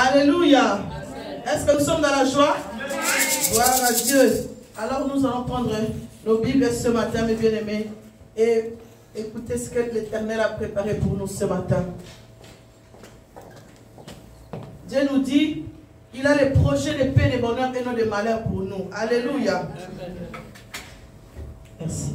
Alléluia. Est-ce que nous sommes dans la joie? Gloire à Dieu. Alors nous allons prendre nos Bibles ce matin, mes bien-aimés, et écoutez ce que l'Éternel a préparé pour nous ce matin. Dieu nous dit, il a les projets de paix, de bonheur et non de malheur pour nous. Alléluia. Merci.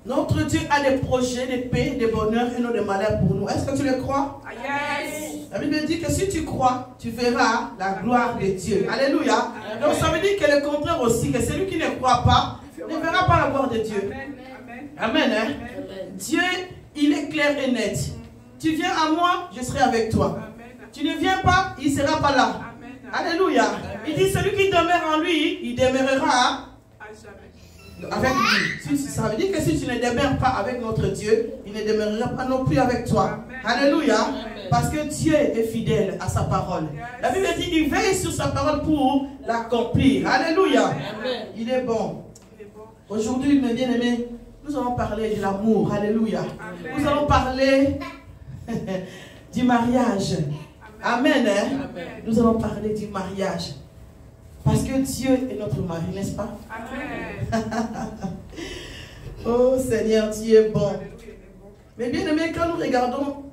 Notre Dieu a des projets de paix, de bonheur et non de malheur pour nous. Est-ce que tu le crois? Yes. La Bible dit que si tu crois, tu verras la gloire de Dieu. Alléluia. Donc ça veut dire que le contraire aussi, que celui qui ne croit pas, ne verra pas la gloire de Dieu. Amen. Hein? Dieu, il est clair et net. Tu viens à moi, je serai avec toi. Tu ne viens pas, il ne sera pas là. Alléluia. Il dit, celui qui demeure en lui, il demeurera avec lui. Ça veut dire que si tu ne demeures pas avec notre Dieu, il ne demeurera pas non plus avec toi. Alléluia. Parce que Dieu est fidèle à sa parole. La Bible dit, il veille sur sa parole pour l'accomplir. Alléluia. Il est bon. Aujourd'hui, mes bien-aimés, nous allons parler de l'amour. Alléluia. Nous allons parler du mariage. Amen. Nous allons parler du mariage. Parce que Dieu est notre mari, n'est-ce pas? Amen. Oh Seigneur, Dieu est bon. Mais bien aimé, quand nous regardons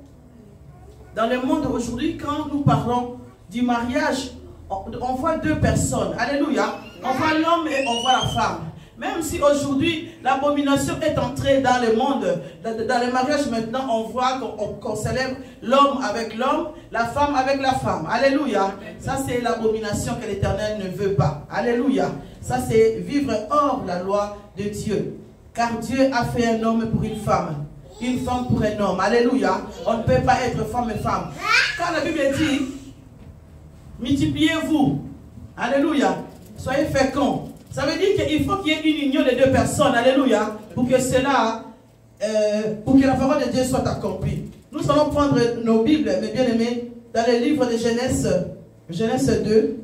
dans le monde aujourd'hui, quand nous parlons du mariage, on voit deux personnes. Alléluia. On voit l'homme et on voit la femme. Même si aujourd'hui l'abomination est entrée dans le monde, dans les mariages maintenant, on voit qu'on célèbre l'homme avec l'homme, la femme avec la femme. Alléluia. Ça c'est l'abomination que l'Éternel ne veut pas. Alléluia. Ça c'est vivre hors la loi de Dieu. Car Dieu a fait un homme pour une femme pour un homme. Alléluia. On ne peut pas être femme et femme. Quand la Bible dit, multipliez-vous. Alléluia. Soyez féconds. Ça veut dire qu'il faut qu'il y ait une union des deux personnes, alléluia, pour que cela, pour que la parole de Dieu soit accomplie. Nous allons prendre nos Bibles, mes bien-aimés, dans le livre de Genèse, Genèse 2.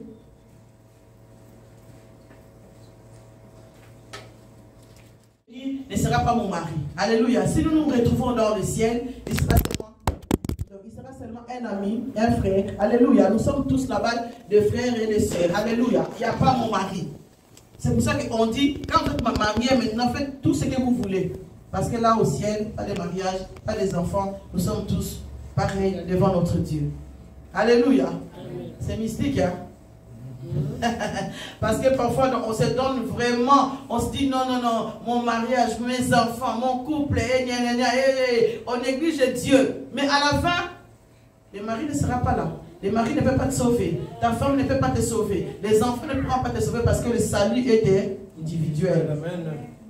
Il ne sera pas mon mari. Alléluia. Si nous nous retrouvons dans le ciel, il sera seulement un ami, un frère. Alléluia. Nous sommes tous là-bas des frères et des sœurs. Alléluia. Il n'y a pas mon mari. C'est pour ça qu'on dit, quand vous êtes marié maintenant, faites tout ce que vous voulez. Parce que là au ciel, pas de mariage, pas des enfants, nous sommes tous pareils devant notre Dieu. Alléluia. C'est mystique, hein? Parce que parfois on se donne vraiment, on se dit non, mon mariage, mes enfants, mon couple, on néglige Dieu. Mais à la fin, le mari ne sera pas là. Le mari ne peut pas te sauver. Ta femme ne peut pas te sauver. Les enfants ne pourront pas te sauver parce que le salut est individuel.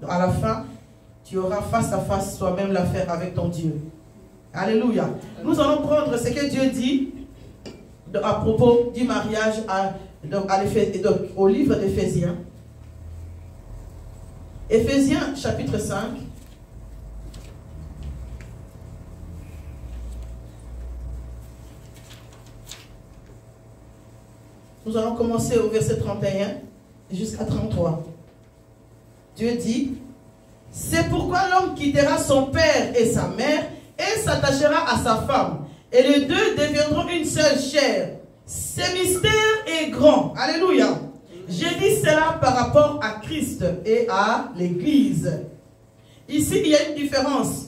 Donc à la fin, tu auras face à face toi-même l'affaire avec ton Dieu. Alléluia. Nous allons prendre ce que Dieu dit à propos du mariage au livre d'Éphésiens. Éphésiens chapitre 5. Nous allons commencer au verset 31 jusqu'à 33. Dieu dit, c'est pourquoi l'homme quittera son père et sa mère et s'attachera à sa femme. Et les deux deviendront une seule chair. Ce mystère est grand. Alléluia. J'ai dit cela par rapport à Christ et à l'Église. Ici, il y a une différence.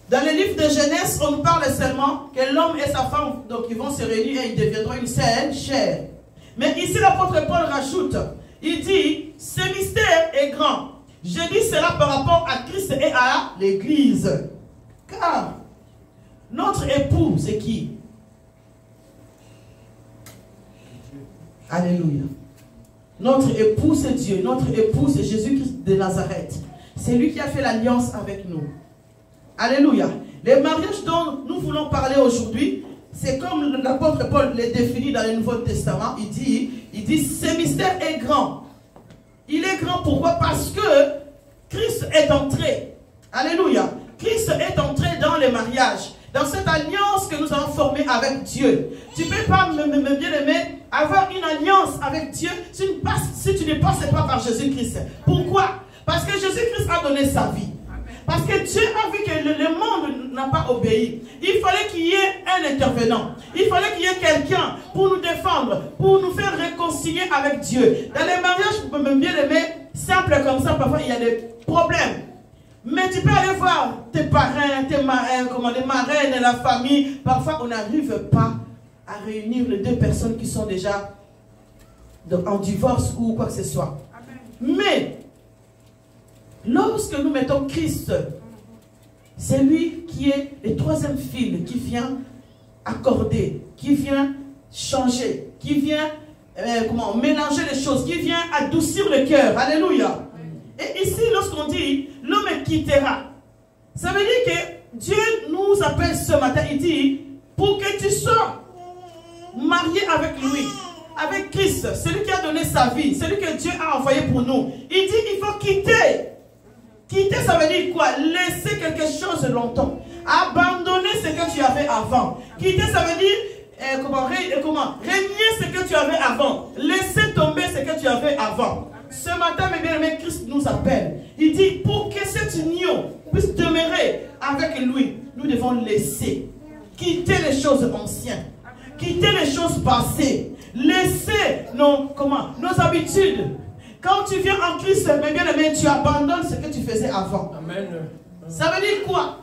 Dans le livre de Genèse, on nous parle seulement que l'homme et sa femme, donc ils vont se réunir et ils deviendront une seule chair. Mais ici, l'apôtre Paul rajoute, il dit, ce mystère est grand. Je dis cela par rapport à Christ et à l'Église. Car notre époux, c'est qui? Alléluia. Notre époux, c'est Dieu. Notre époux, c'est Jésus-Christ de Nazareth. C'est lui qui a fait l'alliance avec nous. Alléluia. Les mariages dont nous voulons parler aujourd'hui, c'est comme l'apôtre Paul les définit dans le Nouveau Testament. Il dit, ce mystère est grand. Il est grand pourquoi? Parce que Christ est entré. Alléluia. Christ est entré dans les mariages. Dans cette alliance que nous avons formée avec Dieu. Tu ne peux pas, bien aimé, avoir une alliance avec Dieu si tu ne passes pas par Jésus-Christ. Pourquoi? Parce que Jésus-Christ a donné sa vie. Parce que Dieu a vu que le monde n'a pas obéi. Il fallait qu'il y ait un intervenant. Il fallait qu'il y ait quelqu'un pour nous défendre, pour nous faire réconcilier avec Dieu. Dans les mariages, bien aimé, simples comme ça, parfois il y a des problèmes. Mais tu peux aller voir tes parrains, tes marraines, des marraines, la famille. Parfois, on n'arrive pas à réunir les deux personnes qui sont déjà en divorce ou quoi que ce soit. Mais, lorsque nous mettons Christ, c'est lui qui est le troisième fil, qui vient accorder, qui vient changer, qui vient mélanger les choses, qui vient adoucir le cœur. Alléluia. Et ici, lorsqu'on dit l'homme quittera, ça veut dire que Dieu nous appelle ce matin, il dit, pour que tu sois marié avec lui, avec Christ, celui qui a donné sa vie, celui que Dieu a envoyé pour nous. Il dit, il faut quitter. Quitter, ça veut dire quoi? Laisser quelque chose longtemps. Abandonner ce que tu avais avant. Quitter, ça veut dire, régner ce que tu avais avant. Laisser tomber ce que tu avais avant. Ce matin, mes bien-aimés, Christ nous appelle. Il dit, pour que cette union puisse demeurer avec lui, nous devons laisser. Quitter les choses anciennes. Quitter les choses passées. Laisser nos habitudes. Quand tu viens en Christ, mes bien-aimés, tu abandonnes ce que tu faisais avant. Amen. Ça veut dire quoi?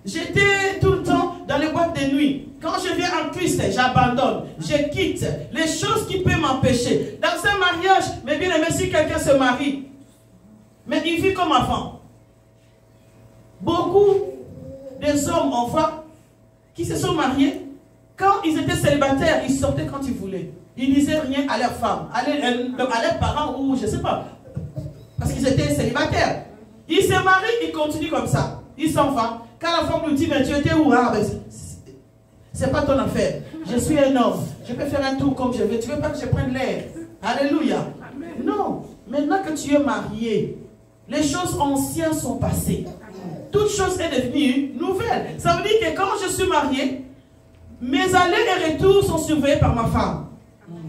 J'étais tout le temps dans les boîtes de nuit. Quand je viens en Christ, j'abandonne, je quitte les choses qui peuvent m'empêcher. Dans un mariage, mais bien aimé, si quelqu'un se marie, mais il vit comme avant. Beaucoup des hommes, on voit, qui se sont mariés, quand ils étaient célibataires, ils sortaient quand ils voulaient. Ils ne disaient rien à leur femme, à leurs parents ou je ne sais pas. Parce qu'ils étaient célibataires. Ils se marient, ils continuent comme ça. Ils s'en vont. Quand la femme nous dit, mais tu étais où? Ah, c'est pas ton affaire. Je suis un homme. Je peux faire un tour comme je veux. Tu ne veux pas que je prenne l'air? Alléluia. Amen. Non. Maintenant que tu es marié, les choses anciennes sont passées. Toute chose est devenue nouvelle. Ça veut dire que quand je suis marié, mes allers et retours sont surveillés par ma femme.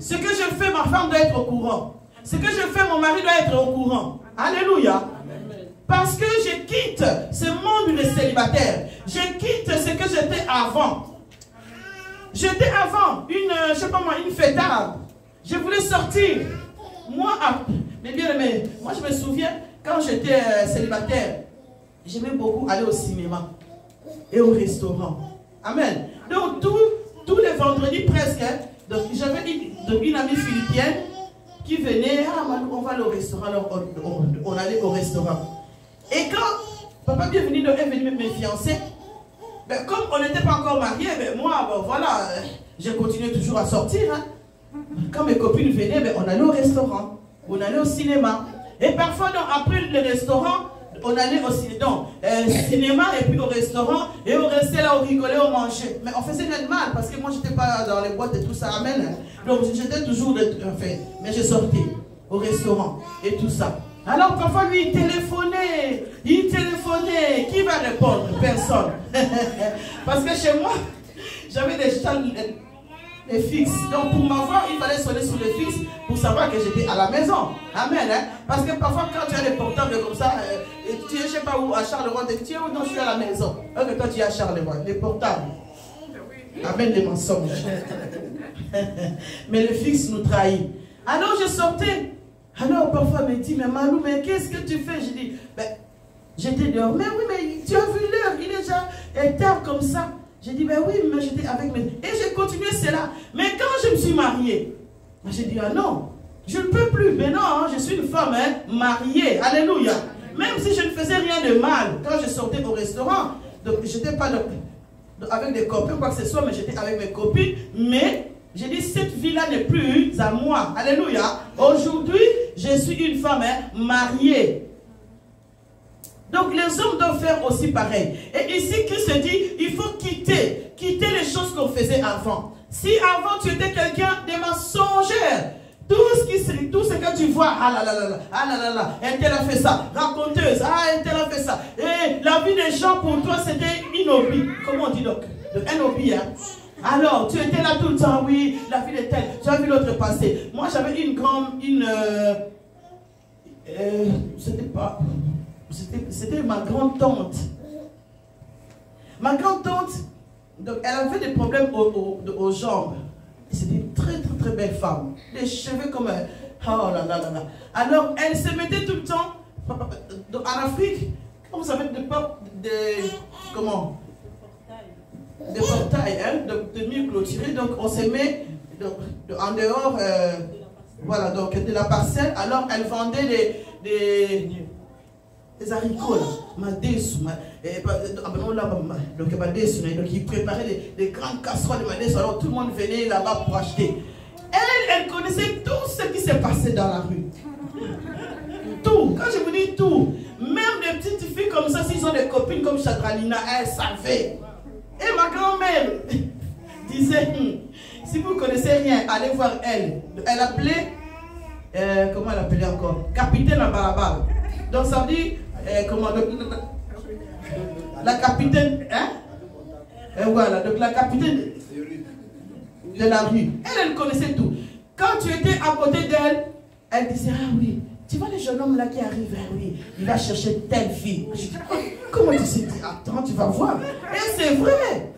Ce que je fais, ma femme doit être au courant. Ce que je fais, mon mari doit être au courant. Alléluia. Parce que je quitte ce monde de célibataire. Je quitte ce que j'étais avant. J'étais avant je sais pas moi, une fêtarde. Je voulais sortir. Moi, mais bien aimé, moi je me souviens, quand j'étais célibataire, j'aimais beaucoup aller au cinéma et au restaurant. Amen. Donc tous les vendredis presque, j'avais une amie philippienne qui venait, on va aller au restaurant, alors on allait au restaurant. Et quand papa est venu me fiancer, ben, comme on n'était pas encore mariés, ben, moi, ben, voilà, je continuais toujours à sortir. Hein. Quand mes copines venaient, ben, on allait au restaurant, on allait au cinéma. Et parfois, donc, après le restaurant, on allait au cinéma et puis au restaurant, et on restait là, on rigolait, on mangeait. Mais on faisait rien de mal, parce que moi, je n'étais pas dans les boîtes et tout ça, amen. Donc, j'étais toujours, mais je sortais au restaurant et tout ça. Alors parfois lui il téléphonait, qui va répondre? Personne. Parce que chez moi, j'avais des fixes. Donc pour m'avoir, il fallait sonner sur les fixes pour savoir que j'étais à la maison. Amen. Hein? Parce que parfois quand tu as des portables comme ça, tu es je ne sais pas où, à Charleroi, tu es où? Non, je suis à la maison. Alors que toi tu es à Charleroi, les portables. Amen, les mensonges. Mais le fixe nous trahit. Alors je sortais. Alors parfois elle me dit, mais Malou, mais qu'est-ce que tu fais? Je dis, ben, j'étais dehors. Mais oui, mais tu as vu l'heure, il est déjà tard comme ça. J'ai dit, ben oui, mais j'étais avec mes... Et j'ai continué cela. Mais quand je me suis mariée, j'ai dit, ah non, je ne peux plus. Mais non, hein, je suis une femme mariée. Alléluia. Même si je ne faisais rien de mal, quand je sortais au restaurant, donc je n'étais pas avec des copains, quoi que ce soit, mais j'étais avec mes copines, mais... J'ai dit, cette vie-là n'est plus à moi. Alléluia. Aujourd'hui, je suis une femme mariée. Donc, les hommes doivent faire aussi pareil. Et ici, Christ dit, il faut quitter les choses qu'on faisait avant. Si avant, tu étais quelqu'un de mensongère, tout ce que tu vois, ah là là, un tel a fait ça, raconteuse, un tel a fait ça. Et la vie des gens, pour toi, c'était inouï. Comment on dit donc? un hobby, hein. Alors, tu étais là tout le temps, oui, la fille de telle, tu as vu l'autre passer. Moi, j'avais c'était ma grand-tante. Ma grand-tante, donc, elle avait des problèmes aux jambes. C'était une très, très, très belle femme. Les cheveux comme... oh là là là là. Alors, elle se mettait tout le temps, en Afrique, vous savez, comment? Des portails, hein, de mieux clôturés. Donc, on se met en dehors, voilà, donc de la parcelle. Alors, elle vendait des haricots, là. Donc, ils préparaient des grandes casseroles de madès. Alors, tout le monde venait là-bas pour acheter. Elle connaissait tout ce qui s'est passé dans la rue. Tout. Quand je vous dis tout, même des petites filles comme ça, s'ils ont des copines comme Chadralina, elle savait. Et ma grand-mère disait, si vous ne connaissez rien, allez voir elle. Elle appelait, comment elle appelait encore? Capitaine à Barabal. Donc ça veut dire, comment, la capitaine, hein? Et voilà, donc la capitaine de la rue. Elle connaissait tout. Quand tu étais à côté d'elle, elle disait, ah oui, tu vois le jeune homme là qui arrive vers lui, il va chercher telle fille. Je dis, comment tu sais? Attends, tu vas voir. Et c'est vrai.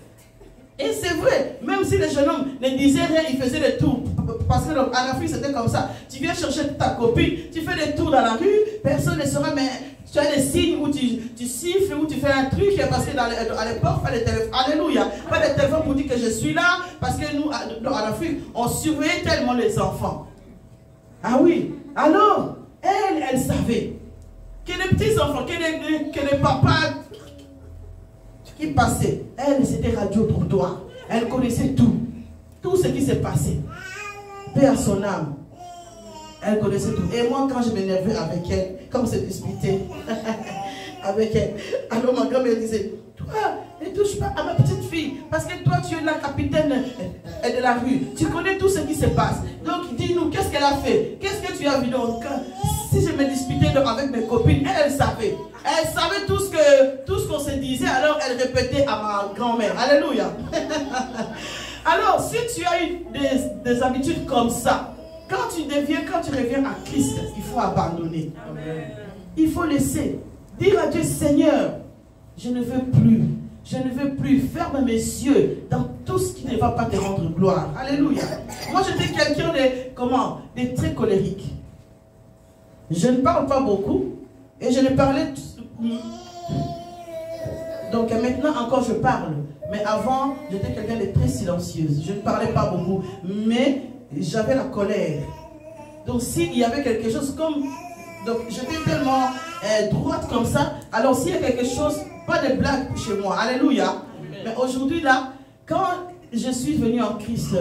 Et c'est vrai. Même si le jeune homme ne disait rien, il faisait des tours. Parce qu'en Afrique, c'était comme ça. Tu viens chercher ta copine, tu fais des tours dans la rue, personne ne saura, mais tu as des signes où tu siffles, où tu fais un truc, parce qu'à l'époque, pas de téléphone. Alléluia. Pas de téléphone pour dire que je suis là, parce que nous, en Afrique, on surveillait tellement les enfants. Ah oui. Alors, elle savait que les petits enfants, que les papas qui passaient, elle, c'était radio pour toi. Elle connaissait tout. Tout ce qui s'est passé. Paix à son âme. Elle connaissait tout. Et moi, quand je m'énervais avec elle, comme se disputer avec elle, alors ma grand-mère disait, toi, ne touche pas à ma petite fille, parce que toi, tu es la capitaine de la rue. Tu connais tout ce qui se passe. Donc, dis-nous, qu'est-ce qu'elle a fait? Qu'est-ce que tu as vu? Donc, si je me disputais avec mes copines, elle savait. Elle savait tout ce qu'on se disait, alors elle répétait à ma grand-mère. Alléluia. Alors, si tu as eu des habitudes comme ça, quand tu reviens à Christ, il faut abandonner. Amen. Il faut laisser. Dire à Dieu, Seigneur, je ne veux plus, ferme mes yeux dans tout ce qui ne va pas te rendre gloire. Alléluia. Moi, j'étais quelqu'un de très colérique. Je ne parle pas beaucoup et je ne parlais. Donc maintenant encore je parle. Mais avant, j'étais quelqu'un de très silencieuse. Je ne parlais pas beaucoup, mais j'avais la colère. Donc s'il y avait quelque chose comme... Donc j'étais tellement droite comme ça. Alors s'il y a quelque chose, pas de blague chez moi. Alléluia. Mais aujourd'hui là, quand je suis venue en Christ,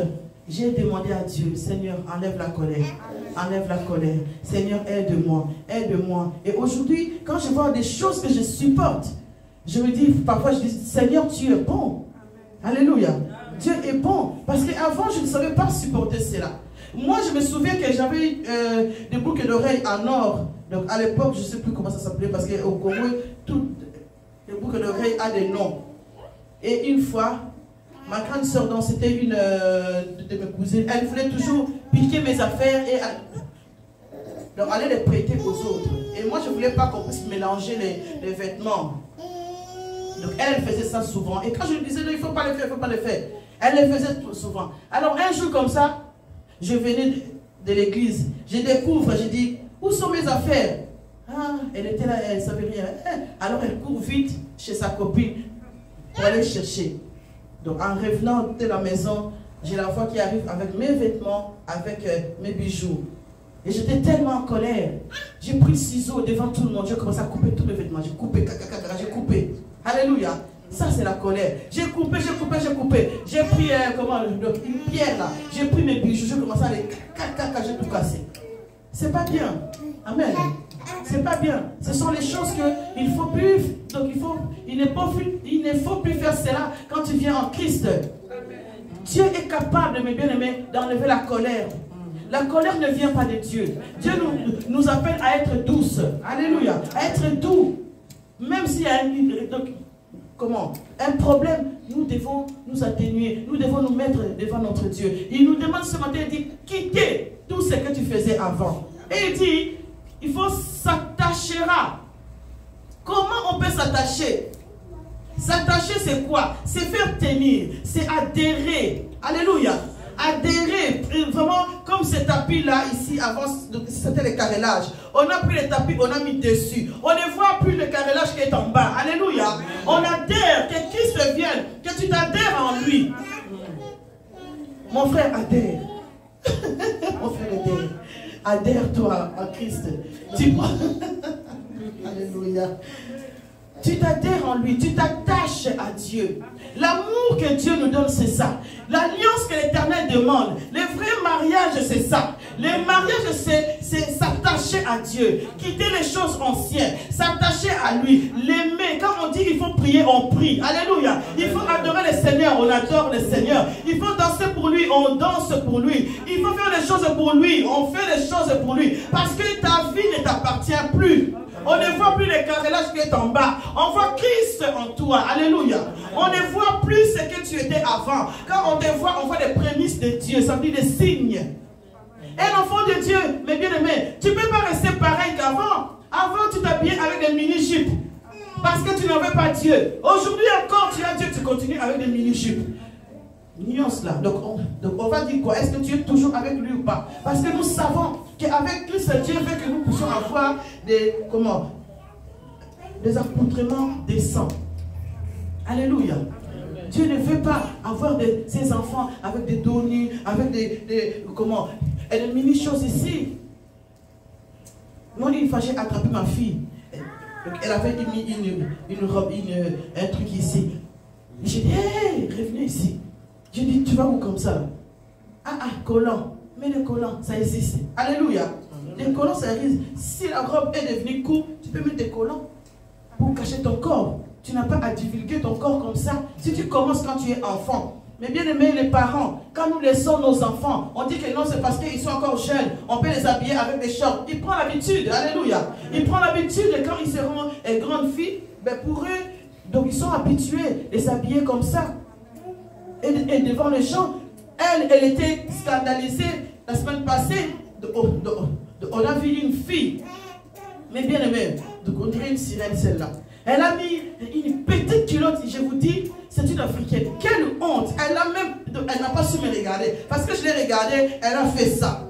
j'ai demandé à Dieu, Seigneur, enlève la colère. Enlève la colère. Seigneur, aide-moi. Aide-moi. Et aujourd'hui, quand je vois des choses que je supporte, je me dis, parfois je dis, Seigneur, tu es bon. Alléluia. Dieu est bon. Parce qu'avant, je ne savais pas supporter cela. Moi, je me souviens que j'avais des boucles d'oreilles en or. Donc, à l'époque, je ne sais plus comment ça s'appelait, parce qu'au Congo, toutes les boucles d'oreilles ont des noms. Et une fois, ma grande soeur, donc c'était une de mes cousines, elle voulait toujours piquer mes affaires et donc aller les prêter aux autres. Et moi, je ne voulais pas qu'on puisse mélanger les vêtements. Donc elle faisait ça souvent. Et quand je lui disais, non, il ne faut pas le faire, il ne faut pas le faire, elle le faisait souvent. Alors un jour comme ça, je venais de l'église, je découvre, je dis, où sont mes affaires? Ah, elle était là, elle ne savait rien. Alors elle court vite chez sa copine pour aller chercher. Donc en revenant de la maison, j'ai la voix qui arrive avec mes vêtements, avec mes bijoux. Et j'étais tellement en colère. J'ai pris le ciseau devant tout le monde, j'ai commencé à couper tous mes vêtements. J'ai coupé, j'ai coupé. Alléluia. Ça c'est la colère. J'ai coupé, j'ai coupé, j'ai coupé. J'ai pris une pierre là. J'ai pris mes bijoux, j'ai commencé à les j'ai tout cassé. C'est pas bien. Amen. C'est pas bien. Ce sont les choses qu'il ne faut plus. Donc il ne faut plus faire cela quand tu viens en Christ. Dieu est capable, mes bien-aimés, d'enlever la colère. La colère ne vient pas de Dieu. Dieu nous appelle à être douce. Alléluia. À être doux. Même s'il y a comment, un problème, nous devons nous atténuer, nous devons nous mettre devant notre Dieu. Il nous demande ce matin, il dit, quittez tout ce que tu faisais avant. Et il dit, il faut s'attacher. Comment on peut s'attacher? S'attacher, c'est quoi? C'est faire tenir, c'est adhérer. Alléluia. Adhérer, vraiment, comme ce tapis-là, ici, avant, c'était le carrelage. On a pris le tapis, on a mis dessus. On ne voit plus le carrelage qui est en bas. Alléluia. On adhère, que Christ vienne, que tu t'adhères en lui. Mon frère, adhère. Mon frère, adhère. Adhère-toi à Christ. Alléluia. Tu t'adhères en lui, tu t'attaches à Dieu. L'amour que Dieu nous donne, c'est ça. L'alliance que l'Éternel demande. Le vrai mariage, c'est ça. Le mariage, c'est s'attacher à Dieu. Quitter les choses anciennes. S'attacher à lui. L'aimer. Quand on dit qu'il faut prier, on prie. Alléluia. Il faut adorer le Seigneur, on adore le Seigneur. Il faut danser pour lui, on danse pour lui. Il faut faire des choses pour lui, on fait des choses pour lui. Parce que ta vie ne t'appartient plus. On ne voit plus le carrelage qui est en bas. On voit Christ en toi. Alléluia. On ne voit plus ce que tu étais avant. Quand on te voit, on voit les prémices de Dieu. Ça veut dire des signes. Un enfant de Dieu, mes bien-aimés, tu ne peux pas rester pareil qu'avant. Avant, tu t'habillais avec des mini-jupes. Parce que tu n'avais pas Dieu. Aujourd'hui encore, tu as Dieu, tu continues avec des mini-jupes. Nuance là. Donc on va dire quoi? Est-ce que tu es toujours avec lui ou pas? Parce que nous savons qu'avec Christ, Dieu veut que nous puissions avoir des accoutrements décents. Alléluia. Dieu ne veut pas avoir ses enfants avec des données, avec des mini-choses ici. Moi, une fois, j'ai attrapé ma fille. Elle avait mis une robe, un truc ici. J'ai dit, hey, revenez ici. J'ai dit, tu vas où comme ça? Collant. Mais le collant, ça existe. Alléluia. Les collants, ça existe. Si la robe est devenue courte, tu peux mettre des collants pour cacher ton corps. Tu n'as pas à divulguer ton corps comme ça. Si tu commences quand tu es enfant. Mais bien aimé, les parents, quand nous laissons nos enfants, on dit que non, c'est parce qu'ils sont encore jeunes. On peut les habiller avec des shorts. Ils prennent l'habitude. Alléluia. Ils prennent l'habitude quand ils seront grandes filles. Ben pour eux, donc ils sont habitués de s'habiller comme ça. Et devant les gens, elle était scandalisée la semaine passée. On a vu une fille, mais bien aimée, donc on dirait une sirène celle-là. Elle a mis une petite culotte, je vous dis, c'est une Africaine. Quelle honte! Elle n'a pas su me regarder. Parce que je l'ai regardée, elle a fait ça.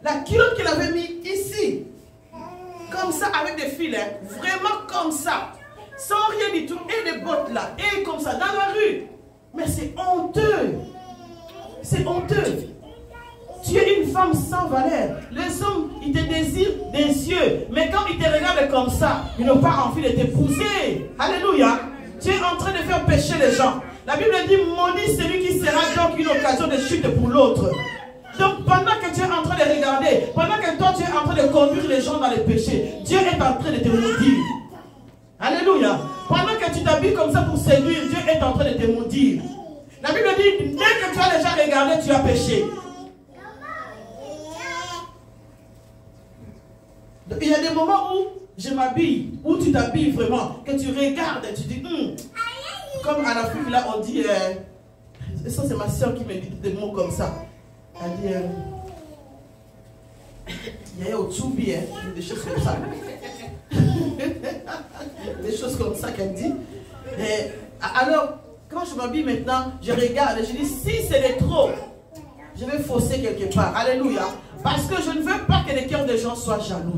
La culotte qu'elle avait mis ici, comme ça, avec des filets, vraiment comme ça, sans rien du tout, et des bottes là, et comme ça, dans la rue. Mais c'est honteux. C'est honteux. Tu es une femme sans valeur. Les hommes, ils te désirent des yeux. Mais quand ils te regardent comme ça, ils n'ont pas envie de t'épouser. Alléluia. Tu es en train de faire pécher les gens. La Bible dit, maudit celui qui sera donc une occasion de chute pour l'autre. Donc pendant que tu es en train de regarder, pendant que toi tu es en train de conduire les gens dans les péchés, Dieu est en train de te maudire. Alléluia. Pendant que tu t'habilles comme ça pour séduire, Dieu est en train de te maudire. La Bible dit, dès que tu as déjà regardé, tu as péché. Il y a des moments où je m'habille, où tu t'habilles vraiment, que tu regardes et tu dis, comme à l'Afrique là, on dit, ça c'est ma soeur qui me dit des mots comme ça. Elle dit, il y a au Tchoubi, des choses comme ça. Des choses comme ça qu'elle dit. Et alors, quand je m'habille maintenant, je regarde et je dis, si c'est de trop, je vais fausser quelque part. Alléluia. Parce que je ne veux pas que les cœurs des gens soient jaloux.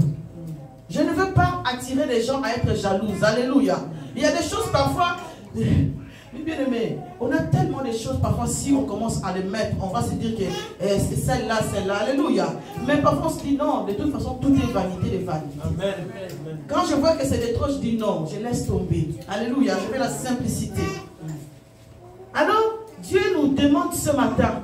Je ne veux pas attirer les gens à être jaloux. Alléluia. Il y a des choses parfois, mais bien aimé, on a tellement de choses parfois, si on commence à les mettre, on va se dire que c'est celle-là, celle-là. Alléluia. Mais parfois on se dit non, de toute façon, tout est vanité de vanité. Amen. Quand je vois que c'est de trop, je dis non, je laisse tomber. Alléluia. Je fais la simplicité. Alors, Dieu nous demande ce matin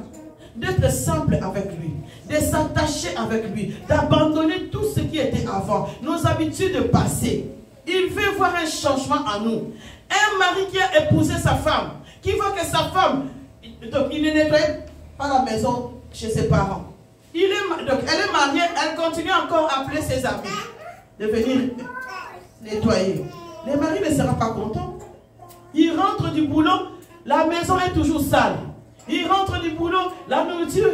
d'être simple avec lui, de s'attacher avec lui, d'abandonner tout ce qui était avant, nos habitudes passées. Il veut voir un changement en nous. Un mari qui a épousé sa femme, qui voit que sa femme, donc il ne nettoie pas la maison chez ses parents. Donc elle est mariée, elle continue encore à appeler ses amis de venir nettoyer. Le mari ne sera pas content. Il rentre du boulot, la maison est toujours sale. Il rentre du boulot, la nourriture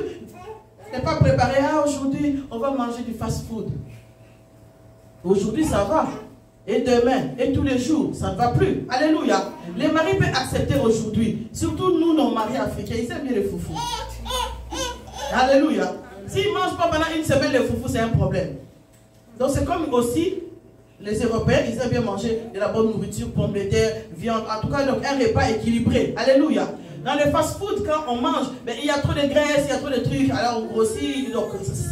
n'est pas préparée. Ah, aujourd'hui, on va manger du fast-food. Aujourd'hui, ça va. Et demain, et tous les jours, ça ne va plus. Alléluia. Les maris peuvent accepter aujourd'hui. Surtout nous, nos maris africains, ils aiment bien les foufous. Alléluia. S'ils ne mangent pas pendant une semaine les foufous, c'est un problème. Donc c'est comme aussi les Européens, ils aiment bien manger de la bonne nourriture, pommes de terre, viande. En tout cas, donc un repas équilibré. Alléluia. Dans le fast-food, quand on mange, mais il y a trop de graisse, il y a trop de trucs, alors on grossit, donc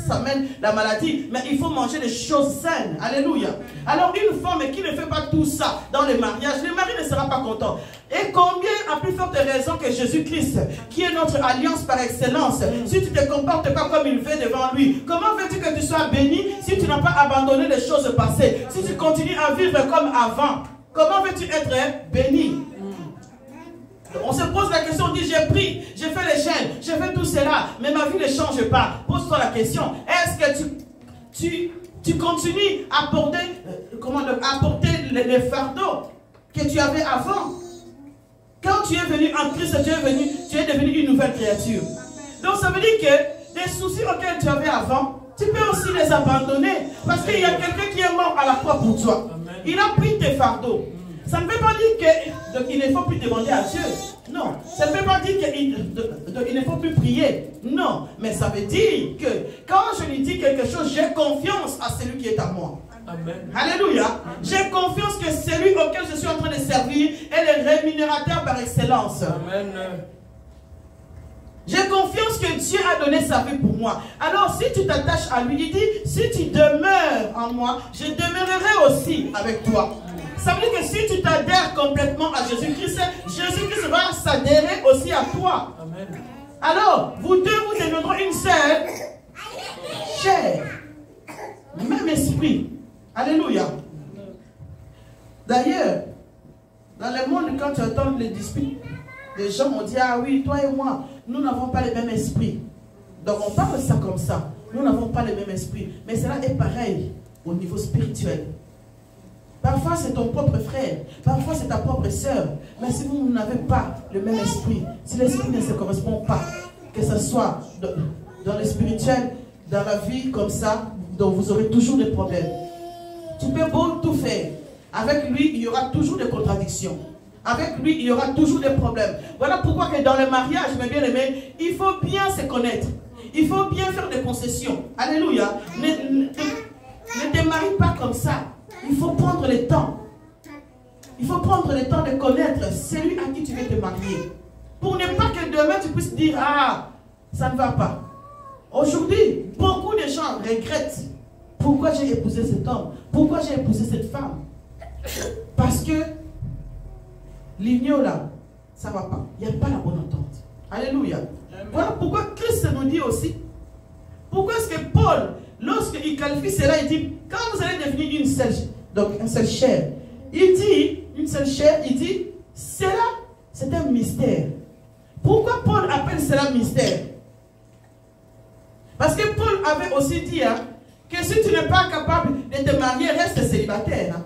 ça mène la maladie. Mais il faut manger des choses saines. Alléluia. Alors une femme qui ne fait pas tout ça dans le mariage, le mari ne sera pas content. Et combien, à plus forte raison que Jésus-Christ, qui est notre alliance par excellence, si tu ne te comportes pas comme il veut devant lui, comment veux-tu que tu sois béni si tu n'as pas abandonné les choses passées? Si tu continues à vivre comme avant, comment veux-tu être béni? On se pose la question, on dit j'ai pris, j'ai fait les chaînes, j'ai fait tout cela, mais ma vie ne change pas. Pose-toi la question, est-ce que tu continues à porter, les fardeaux que tu avais avant? Quand tu es venu en Christ, tu es devenu une nouvelle créature. Donc ça veut dire que les soucis auxquels tu avais avant, tu peux aussi les abandonner. Parce qu'il y a quelqu'un qui est mort à la croix pour toi. Il a pris tes fardeaux. Ça ne veut pas dire qu'il ne faut plus demander à Dieu. Non. Ça ne veut pas dire qu'il ne faut plus prier. Non. Mais ça veut dire que quand je lui dis quelque chose, j'ai confiance à celui qui est à moi. Amen. Alléluia. J'ai confiance que celui auquel je suis en train de servir est le rémunérateur par excellence. Amen. J'ai confiance que Dieu a donné sa vie pour moi. Alors si tu t'attaches à lui, il dit, si tu demeures en moi, je demeurerai aussi avec toi. Ça veut dire que si tu t'adhères complètement à Jésus-Christ, Jésus-Christ va s'adhérer aussi à toi. Amen. Alors, vous deux, vous deviendrez une seule chair, même esprit. Alléluia. D'ailleurs, dans le monde, quand tu entends les disputes, les gens ont dit, ah oui, toi et moi, nous n'avons pas le même esprit. Donc on parle ça comme ça. Nous n'avons pas le même esprit. Mais cela est pareil au niveau spirituel. Parfois c'est ton propre frère, parfois c'est ta propre soeur. Mais si vous n'avez pas le même esprit, si l'esprit ne se correspond pas, que ce soit dans le spirituel, dans la vie comme ça, donc vous aurez toujours des problèmes. Tu peux beau tout faire. Avec lui, il y aura toujours des contradictions. Avec lui, il y aura toujours des problèmes. Voilà pourquoi que dans le mariage, mes bien-aimés, il faut bien se connaître. Il faut bien faire des concessions. Alléluia. Ne te marie pas comme ça. Il faut prendre le temps. Il faut prendre le temps de connaître celui à qui tu veux te marier. Pour ne pas que demain tu puisses dire, ah, ça ne va pas. Aujourd'hui, beaucoup de gens regrettent pourquoi j'ai épousé cet homme, pourquoi j'ai épousé cette femme. Parce que l'union là, ça ne va pas. Il n'y a pas la bonne entente. Alléluia. Voilà pourquoi Christ nous dit aussi, pourquoi est-ce que Paul, lorsqu'il qualifie cela, il dit, quand vous allez devenir une seule chair, il dit, une seule chair, il dit, cela, c'est un mystère. Pourquoi Paul appelle cela mystère? Parce que Paul avait aussi dit, hein, que si tu n'es pas capable de te marier, reste célibataire. Hein.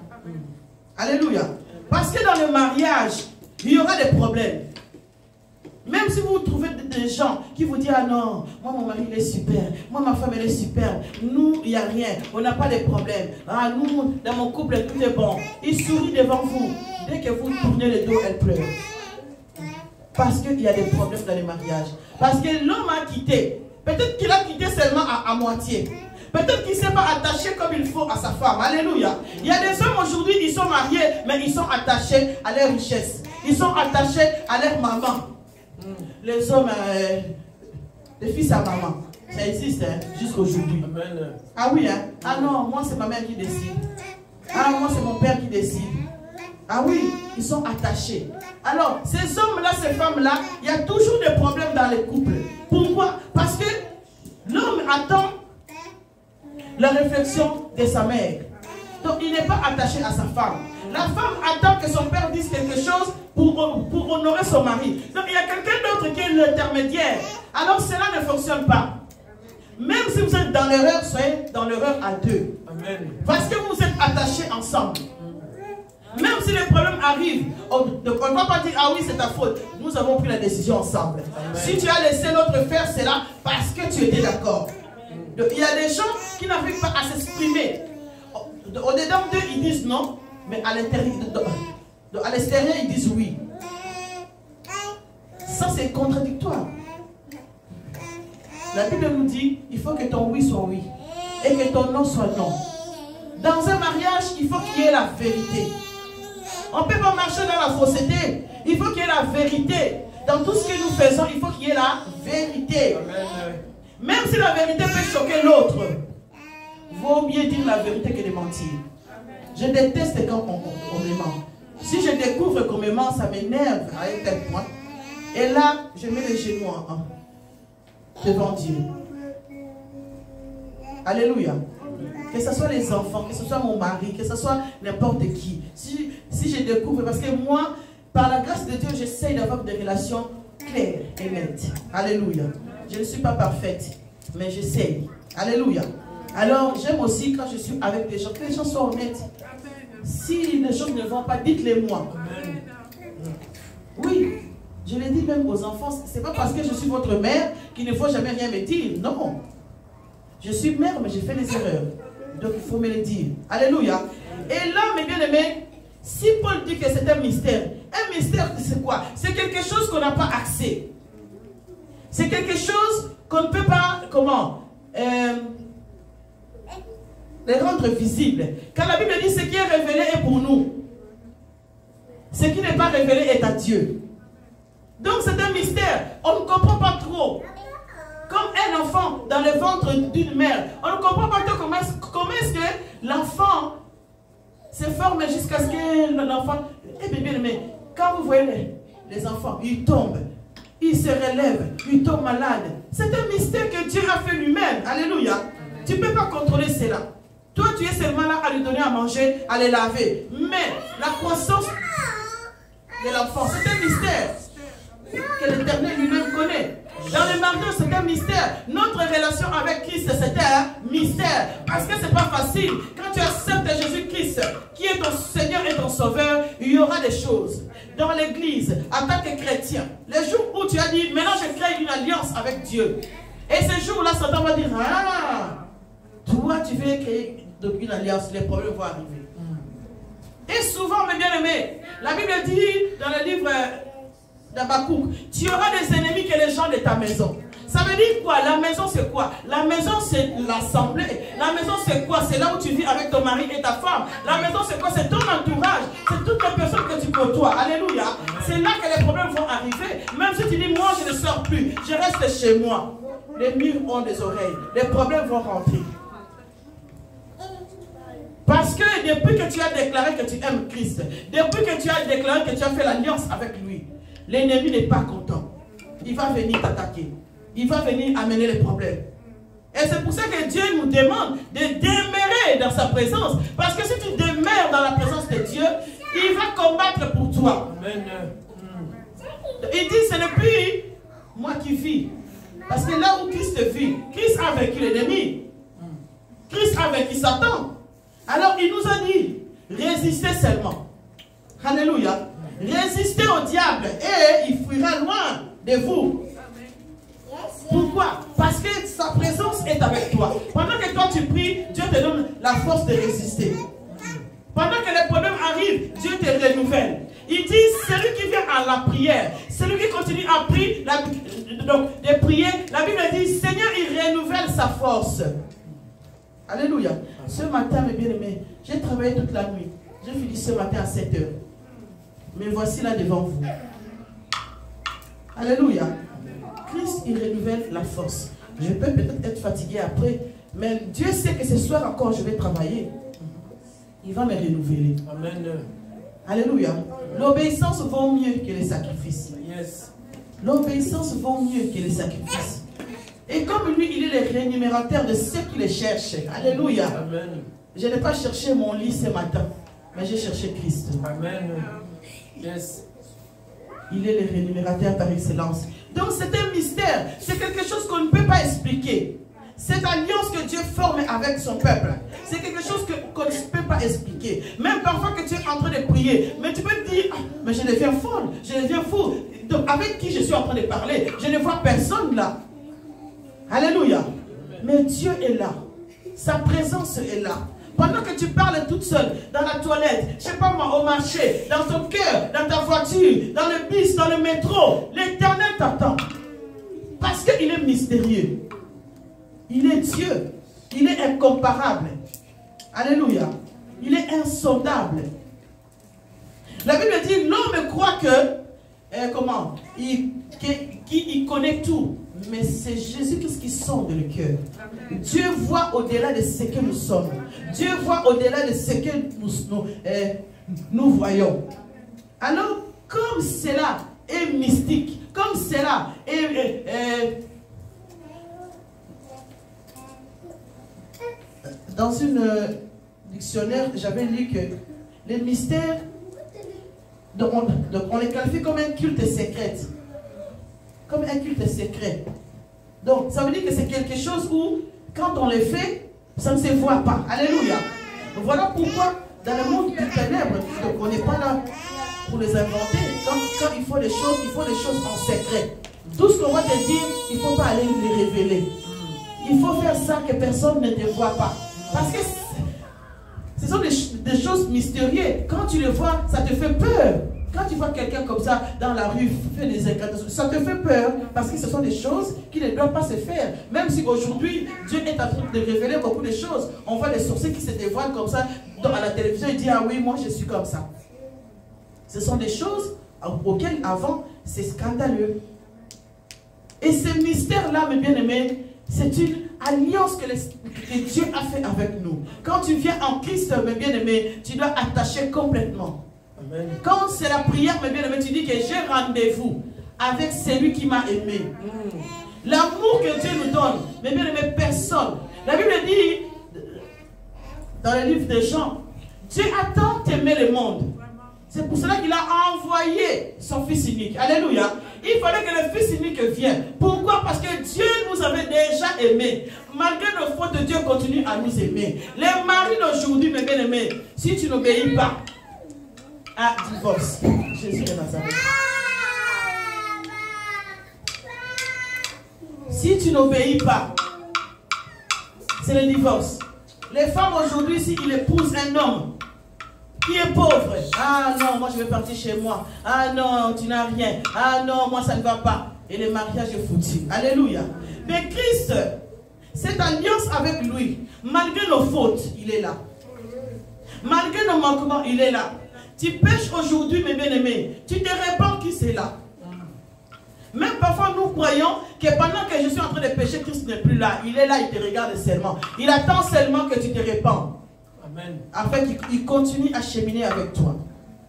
Alléluia. Parce que dans le mariage, il y aura des problèmes. Même si vous trouvez des gens qui vous disent, ah non, moi mon mari il est super, moi ma femme elle est super, nous il n'y a rien, on n'a pas de problème. Ah nous, dans mon couple tout est bon. Il sourit devant vous. Dès que vous tournez le dos, elle pleure. Parce qu'il y a des problèmes dans le mariage. Parce que l'homme a quitté. Peut-être qu'il a quitté seulement à moitié. Peut-être qu'il ne s'est pas attaché comme il faut à sa femme. Alléluia. Il y a des hommes aujourd'hui, ils sont mariés, mais ils sont attachés à leur richesse. Ils sont attachés à leur maman. Les hommes, les fils à maman, ça existe hein, jusqu'aujourd'hui. Ah oui, hein? Ah non, moi c'est ma mère qui décide. Ah moi c'est mon père qui décide. Ah oui, ils sont attachés. Alors, ces hommes-là, ces femmes-là, il y a toujours des problèmes dans les couples. Pourquoi? Parce que l'homme attend la réflexion de sa mère. Donc, il n'est pas attaché à sa femme. La femme attend que son père dise quelque chose pour honorer son mari. Donc, il y a quelqu'un d'autre qui est l'intermédiaire. Alors, cela ne fonctionne pas. Même si vous êtes dans l'erreur, soyez dans l'erreur à deux. Amen. Parce que vous êtes attachés ensemble. Même si les problèmes arrivent, on ne va pas dire, ah oui, c'est ta faute. Nous avons pris la décision ensemble. Amen. Si tu as laissé l'autre faire cela, parce que tu étais d'accord. Il y a des gens qui n'arrivent pas à s'exprimer. Au-dedans d'eux, ils disent non, mais à l'extérieur, ils disent oui. Ça, c'est contradictoire. La Bible nous dit, il faut que ton oui soit oui et que ton non soit non. Dans un mariage, il faut qu'il y ait la vérité. On ne peut pas marcher dans la fausseté. Il faut qu'il y ait la vérité. Dans tout ce que nous faisons, il faut qu'il y ait la vérité. Amen. Même si la vérité peut choquer l'autre, vaut mieux dire la vérité que de mentir. Je déteste quand on me ment. Si je découvre qu'on me ment, ça m'énerve à un tel point. Et là, je mets les genoux en un devant Dieu. Alléluia. Que ce soit les enfants, que ce soit mon mari, que ce soit n'importe qui. Si je découvre, parce que moi, par la grâce de Dieu, j'essaye d'avoir des relations claires et nettes. Alléluia. Je ne suis pas parfaite, mais j'essaye. Alléluia. Alors, j'aime aussi quand je suis avec des gens, que les gens soient honnêtes. Si les choses ne vont pas, dites-les moi. Oui, je l'ai dit même aux enfants, ce n'est pas parce que je suis votre mère qu'il ne faut jamais rien me dire. Non. Je suis mère, mais j'ai fait des erreurs. Donc, il faut me le dire. Alléluia. Et là, mes bien-aimés, si Paul dit que c'est un mystère, c'est quoi? C'est quelque chose qu'on n'a pas accès. C'est quelque chose qu'on ne peut pas, les rendre visibles. Quand la Bible dit ce qui est révélé est pour nous. Ce qui n'est pas révélé est à Dieu. Donc c'est un mystère. On ne comprend pas trop. Comme un enfant dans le ventre d'une mère, on ne comprend pas trop comment est-ce que l'enfant se forme jusqu'à ce que l'enfant... Eh bien, mais quand vous voyez les enfants, ils tombent, ils se relèvent, ils tombent malades. C'est un mystère que Dieu a fait lui-même. Alléluia. Tu ne peux pas contrôler cela. Toi, tu es seulement là à lui donner à manger, à les laver. Mais la croissance de l'enfant, c'est un mystère que l'Éternel lui-même connaît. Dans le mariage, c'est un mystère. Notre relation avec Christ, c'est un mystère. Parce que ce n'est pas facile. Quand tu acceptes Jésus-Christ, qui est ton Seigneur et ton Sauveur, il y aura des choses. Dans l'église, en tant que chrétien, les jours où tu as dit, maintenant je crée une alliance avec Dieu. Et ce jour-là, Satan va dire, ah, toi tu veux créer une alliance, les problèmes vont arriver. Et souvent, mes bien-aimés, la Bible dit dans le livre d'Habakkuk, tu auras des ennemis que les gens de ta maison. Ça veut dire quoi? La maison c'est quoi? La maison c'est l'assemblée. La maison c'est quoi? C'est là où tu vis avec ton mari et ta femme. La maison c'est quoi? C'est ton entourage. C'est toutes les personnes que tu côtoies. Alléluia. C'est là que les problèmes vont arriver. Même si tu dis, moi je ne sors plus, je reste chez moi. Les murs ont des oreilles. Les problèmes vont rentrer. Parce que depuis que tu as déclaré que tu aimes Christ, depuis que tu as déclaré que tu as fait l'alliance avec lui, l'ennemi n'est pas content. Il va venir t'attaquer. Il va venir amener les problèmes. Et c'est pour ça que Dieu nous demande de demeurer dans sa présence. Parce que si tu demeures dans la présence de Dieu, il va combattre pour toi. Amen. Il dit, ce n'est plus moi qui vis. Parce que là où Christ vit, Christ a vaincu l'ennemi. Christ a vaincu Satan. Alors il nous a dit, résistez seulement. Alléluia. Résistez au diable et il fuira loin de vous. Pourquoi? Parce que sa présence est avec toi. Pendant que toi tu pries, Dieu te donne la force de résister. Pendant que les problèmes arrivent, Dieu te renouvelle. Il dit, celui qui vient à la prière, celui qui continue à prier, de prier, la Bible dit, Seigneur, il renouvelle sa force. Alléluia. Ce matin, mes bien-aimés, j'ai travaillé toute la nuit. J'ai fini ce matin à 7 heures. Mais voici là devant vous. Alléluia. Christ, il renouvelle la force. Je peux peut-être être fatigué après, mais Dieu sait que ce soir encore, je vais travailler. Il va me renouveler. Amen. Alléluia. L'obéissance vaut mieux que les sacrifices. Yes. L'obéissance vaut mieux que les sacrifices. Et comme lui, il est le rémunérateur de ceux qui le cherchent. Alléluia. Amen. Je n'ai pas cherché mon lit ce matin, mais j'ai cherché Christ. Amen. Yes. Il est le rémunérateur par excellence. Donc c'est un mystère. C'est quelque chose qu'on ne peut pas expliquer. Cette alliance que Dieu forme avec son peuple. C'est quelque chose qu'on ne peut pas expliquer. Même parfois que tu es en train de prier, mais tu peux te dire, ah, mais je deviens folle, je deviens fou. Donc avec qui je suis en train de parler, je ne vois personne là. Alléluia. Mais Dieu est là. Sa présence est là. Pendant que tu parles toute seule, dans la toilette, je ne sais pas moi, au marché, dans ton cœur, dans ta voiture, dans le bus, dans le métro, l'Éternel t'attend. Parce qu'il est mystérieux. Il est Dieu. Il est incomparable. Alléluia. Il est insondable. La Bible dit, l'homme croit que, il connaît tout. Mais c'est Jésus-Christ qui sonde le cœur. Dieu voit au-delà de ce que nous sommes. Dieu voit au-delà de ce que nous voyons. Alors, comme cela est mystique, comme cela est... dans une dictionnaire, j'avais lu que les mystères, on les qualifie comme un culte secret. Comme un culte secret. Donc, ça veut dire que c'est quelque chose où, quand on le fait, ça ne se voit pas. Alléluia. Voilà pourquoi, dans le monde des ténèbres, donc on n'est pas là pour les inventer. Quand il faut des choses en secret. Tout ce qu'on va te dire, il ne faut pas aller les révéler. Il faut faire ça que personne ne te voit pas. Parce que ce sont des choses mystérieuses. Quand tu le vois, ça te fait peur. Quand tu vois quelqu'un comme ça dans la rue faire des incantations, ça te fait peur parce que ce sont des choses qui ne doivent pas se faire. Même si aujourd'hui, Dieu est en train de révéler beaucoup de choses. On voit des sorciers qui se dévoilent comme ça à la télévision et disent, ah oui, moi je suis comme ça. Ce sont des choses auxquelles avant, c'est scandaleux. Et ce mystère-là, mes bien-aimés, c'est une alliance que Dieu a fait avec nous. Quand tu viens en Christ, mes bien-aimés, tu dois attacher complètement. Amen. Quand c'est la prière, mes bien-aimés, tu dis que j'ai rendez-vous avec celui qui m'a aimé. L'amour que Dieu nous donne, mes bien-aimés, personne. La Bible dit, dans le livre de Jean, Dieu a tant aimé le monde. C'est pour cela qu'il a envoyé son Fils unique. Alléluia. Il fallait que le Fils unique vienne. Pourquoi? Parce que Dieu nous avait déjà aimés. Malgré nos fautes, Dieu continue à nous aimer. Les maris d'aujourd'hui, mes bien-aimés, si tu n'obéis pas à divorce, Jésus de Nazareth. Si tu n'obéis pas, c'est le divorce. Les femmes aujourd'hui, s'ils épousent un homme qui est pauvre, ah non, moi je vais partir chez moi. Ah non, tu n'as rien. Ah non, moi ça ne va pas. Et le mariage est foutu. Alléluia. Mais Christ, cette alliance avec lui, malgré nos fautes, il est là. Malgré nos manquements, il est là. Tu pêches aujourd'hui, mes bien-aimés. Tu te répands, Christ est là. Même parfois, nous croyons que pendant que je suis en train de pécher, Christ n'est plus là. Il est là, il te regarde seulement. Il attend seulement que tu te répands. Amen. Afin qu'il continue à cheminer avec toi.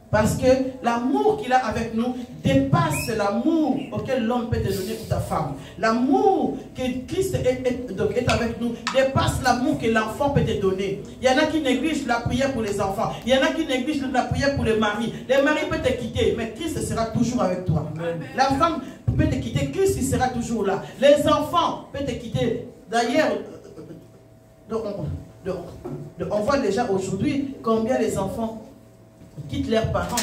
Parce que l'amour qu'il a avec nous dépasse l'amour auquel l'homme peut te donner pour ta femme. L'amour que Christ est avec nous dépasse l'amour que l'enfant peut te donner. Il y en a qui négligent la prière pour les enfants. Il y en a qui négligent la prière pour les maris. Les maris peuvent te quitter, mais Christ sera toujours avec toi. Amen. La femme peut te quitter, Christ sera toujours là. Les enfants peuvent te quitter. D'ailleurs, on voit déjà aujourd'hui combien les enfants quittent leurs parents.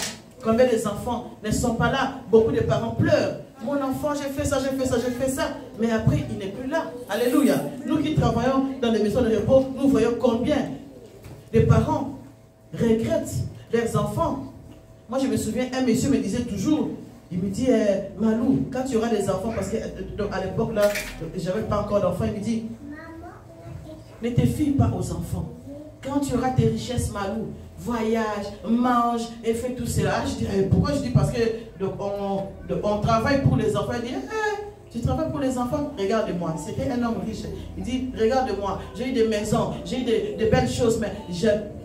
Combien les enfants ne sont pas là. Beaucoup de parents pleurent. Mon enfant, j'ai fait ça, j'ai fait ça, j'ai fait ça. Mais après, il n'est plus là. Alléluia. Nous qui travaillons dans les maisons de repos, nous voyons combien les parents regrettent leurs enfants. Moi, je me souviens, un monsieur me disait toujours, il me dit, Malou, quand tu auras des enfants, parce qu'à l'époque, là, je n'avais pas encore d'enfants, il me dit, ne te fie pas aux enfants. Quand tu auras tes richesses, Malou, voyage, mange et fais tout cela. Je dis, pourquoi? Je dis, parce que on travaille pour les enfants. Il dit, tu travailles pour les enfants? Regarde-moi. C'était un homme riche. Il dit, regarde-moi, j'ai eu des maisons, j'ai eu de belles choses, mais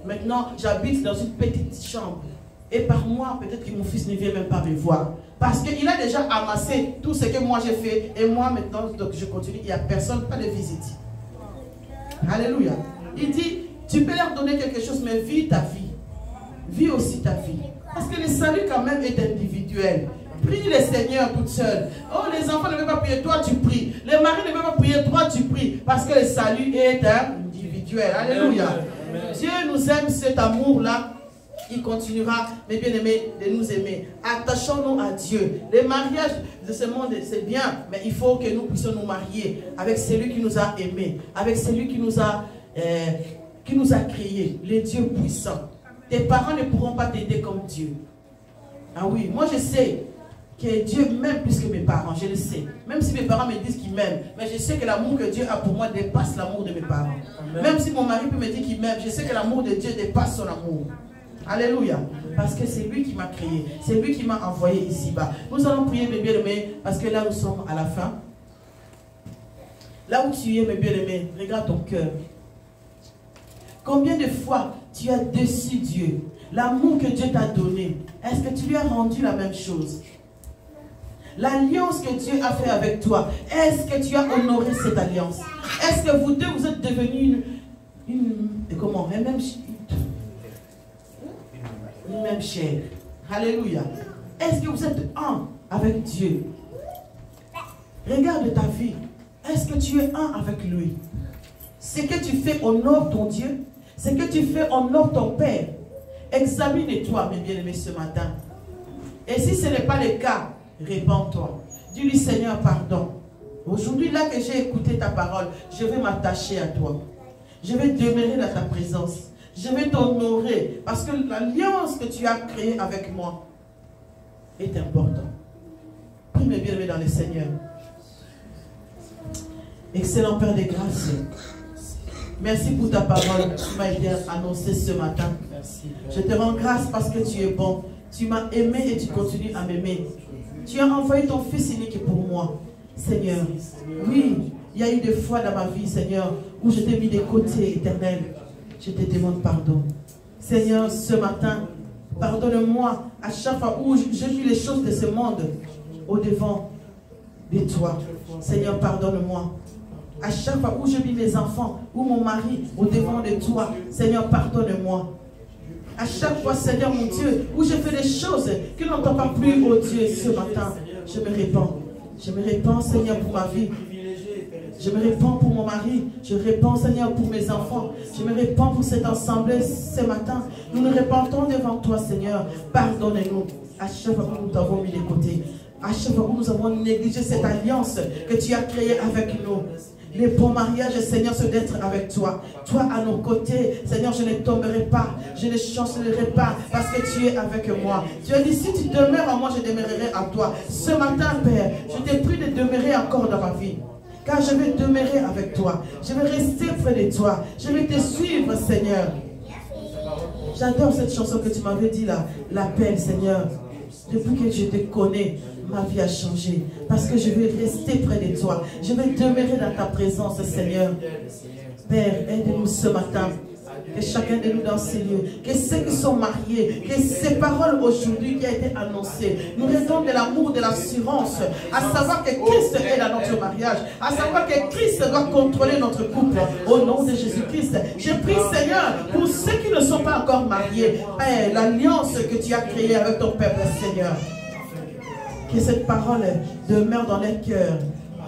maintenant j'habite dans une petite chambre. Et par mois, peut-être que mon fils ne vient même pas me voir. Parce qu'il a déjà amassé tout ce que moi j'ai fait. Et moi maintenant, donc je continue. Il n'y a personne, pas de visite. Alléluia. Il dit, tu peux leur donner quelque chose, mais vis ta vie. Vis aussi ta vie. Parce que le salut quand même est individuel. Prie le Seigneur toute seule. Oh, les enfants ne veulent pas prier, toi tu pries. Les maris ne veulent pas prier, toi tu pries. Parce que le salut est individuel. Alléluia. Dieu nous aime, cet amour-là. Il continuera, mes bien-aimés, de nous aimer. Attachons-nous à Dieu. Les mariages de ce monde, c'est bien, mais il faut que nous puissions nous marier avec celui qui nous a aimés, avec celui qui nous a créés, les dieux puissants. Tes parents ne pourront pas t'aider comme Dieu. Ah oui, moi je sais que Dieu m'aime plus que mes parents, je le sais. Même si mes parents me disent qu'ils m'aiment, mais je sais que l'amour que Dieu a pour moi dépasse l'amour de mes parents. Amen. Même si mon mari peut me dire qu'il m'aime, je sais que l'amour de Dieu dépasse son amour. Alléluia. Parce que c'est lui qui m'a créé. C'est lui qui m'a envoyé ici-bas. Nous allons prier, mes bien-aimés, parce que là, nous sommes à la fin. Là où tu es, mes bien-aimés, regarde ton cœur. Combien de fois tu as déçu Dieu? L'amour que Dieu t'a donné, est-ce que tu lui as rendu la même chose? L'alliance que Dieu a fait avec toi, est-ce que tu as honoré cette alliance? Est-ce que vous deux, vous êtes devenus une même chair. Alléluia. Est-ce que vous êtes un avec Dieu? Regarde ta vie. Est-ce que tu es un avec lui? Ce que tu fais honore ton Dieu. Ce que tu fais honore ton Père. Examine-toi, mes bien-aimés, ce matin. Et si ce n'est pas le cas, répands-toi. Dis-lui, Seigneur, pardon. Aujourd'hui, là que j'ai écouté ta parole, je vais m'attacher à toi. Je vais demeurer dans ta présence. Je vais t'honorer parce que l'alliance que tu as créée avec moi est importante. Prie mes bien-aimés dans le Seigneur. Excellent Père des grâces. Merci pour ta parole qui m'a été annoncée ce matin. Je te rends grâce parce que tu es bon. Tu m'as aimé et tu continues à m'aimer. Tu as envoyé ton Fils unique pour moi. Seigneur, oui, il y a eu des fois dans ma vie, Seigneur, où je t'ai mis de côté, Éternel. Je te demande pardon. Seigneur, ce matin, pardonne-moi à chaque fois où j'ai vu les choses de ce monde au-devant de toi. Seigneur, pardonne-moi. À chaque fois où j'ai mis mes enfants ou mon mari au-devant de toi, Seigneur, pardonne-moi. À chaque fois, Seigneur mon Dieu, où je fais des choses qui n'entendent pas plus, oh Dieu, ce matin, je me répands. Je me répands, Seigneur, pour ma vie. Je me répands pour mon mari. Je me répands, Seigneur, pour mes enfants. Je me répands pour cette assemblée ce matin. Nous nous répandons devant toi, Seigneur. Pardonne-nous à chaque fois que nous t'avons mis de côté. À chaque fois que nous avons négligé cette alliance que tu as créée avec nous. Les bons mariages, Seigneur, c'est d'être avec toi. Toi à nos côtés, Seigneur, je ne tomberai pas. Je ne chancellerai pas parce que tu es avec moi. Tu as dit, si tu demeures en moi, je demeurerai en toi. Ce matin, Père, je t'ai prie de demeurer encore dans ma vie. Car je vais demeurer avec toi. Je vais rester près de toi. Je vais te suivre, Seigneur. J'adore cette chanson que tu m'avais dit là. L'appel, Seigneur. Depuis que je te connais, ma vie a changé. Parce que je vais rester près de toi. Je vais demeurer dans ta présence, Seigneur. Père, aide-nous ce matin. Que chacun de nous dans ces lieux, que ceux qui sont mariés, que ces paroles aujourd'hui qui a été annoncées, nous redonnent de l'amour, de l'assurance, à savoir que Christ est dans notre mariage, à savoir que Christ doit contrôler notre couple. Au nom de Jésus-Christ, je prie, Seigneur, pour ceux qui ne sont pas encore mariés, Père, l'alliance que tu as créée avec ton peuple, Seigneur. Que cette parole demeure dans leur cœur,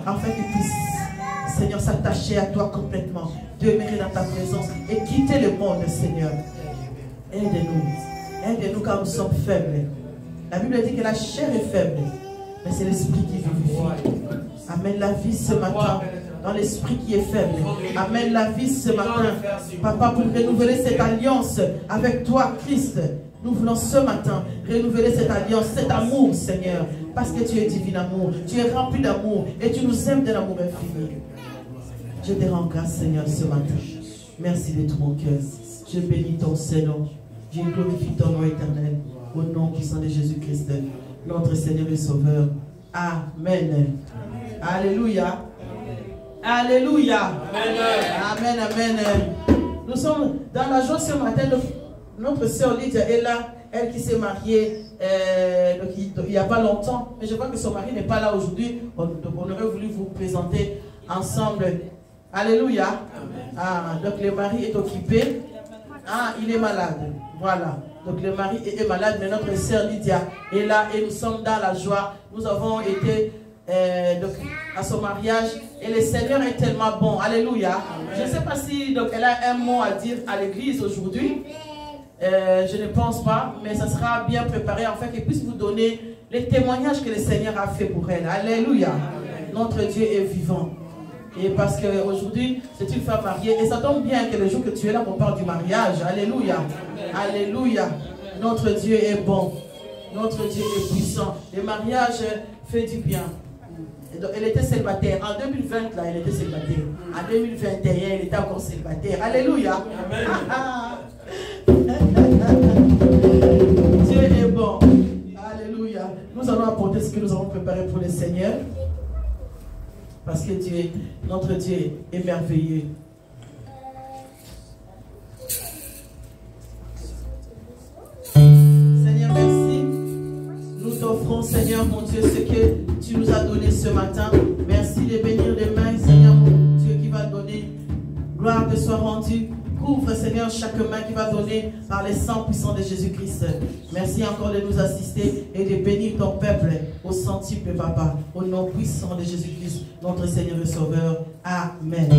afin qu'ils puissent, Seigneur, s'attacher à toi complètement, demeurer dans ta présence et quitter le monde, Seigneur. Aide-nous. Aide-nous car nous sommes faibles. La Bible dit que la chair est faible, mais c'est l'esprit qui vivifie. Amène la vie ce matin dans l'esprit qui est faible. Amène la vie ce matin, Papa, pour renouveler cette alliance avec toi, Christ. Nous voulons ce matin renouveler cette alliance, cet amour, Seigneur, parce que tu es divin amour, tu es rempli d'amour et tu nous aimes de l'amour infini. Je te rends grâce, Seigneur, ce matin. Merci de tout mon cœur. Je bénis ton Seigneur. Je glorifie ton nom éternel. Au nom puissant de Jésus-Christ, notre Seigneur et Sauveur. Amen. Alléluia. Alléluia. Amen. Amen. Nous sommes dans la joie ce matin. Notre sœur Lydia est là. Elle qui s'est mariée il n'y a pas longtemps. Mais je vois que son mari n'est pas là aujourd'hui. Donc on aurait voulu vous présenter ensemble. Alléluia. Ah, donc le mari est occupé. Ah, il est malade. Voilà. Donc le mari est malade, mais notre sœur Lydia est là et nous sommes dans la joie. Nous avons été donc, à son mariage. Et le Seigneur est tellement bon. Alléluia. Je ne sais pas si donc, elle a un mot à dire à l'église aujourd'hui. Je ne pense pas, mais ça sera bien préparé en fait qu'elle puisse vous donner les témoignages que le Seigneur a fait pour elle. Alléluia. Notre Dieu est vivant. Et parce qu'aujourd'hui, c'est une femme mariée. Et ça tombe bien que le jour que tu es là, on parle du mariage. Alléluia. Alléluia. Notre Dieu est bon. Notre Dieu est puissant. Le mariage fait du bien. Et donc, elle était célibataire. En 2020, là, elle était célibataire. En 2021, elle était encore célibataire. Alléluia. Dieu est bon. Alléluia. Nous allons apporter ce que nous avons préparé pour le Seigneur. Parce que Dieu, notre Dieu est merveilleux. Seigneur, merci. Nous t'offrons, Seigneur, mon Dieu, ce que tu nous as donné ce matin. Merci de bénir les mains, Seigneur, mon Dieu, qui va donner. Gloire te soit rendue. Couvre, Seigneur, chaque main qui va donner par les sang puissants de Jésus-Christ. Merci encore de nous assister et de bénir ton peuple au centuple, Papa. Au nom puissant de Jésus-Christ, notre Seigneur et Sauveur. Amen.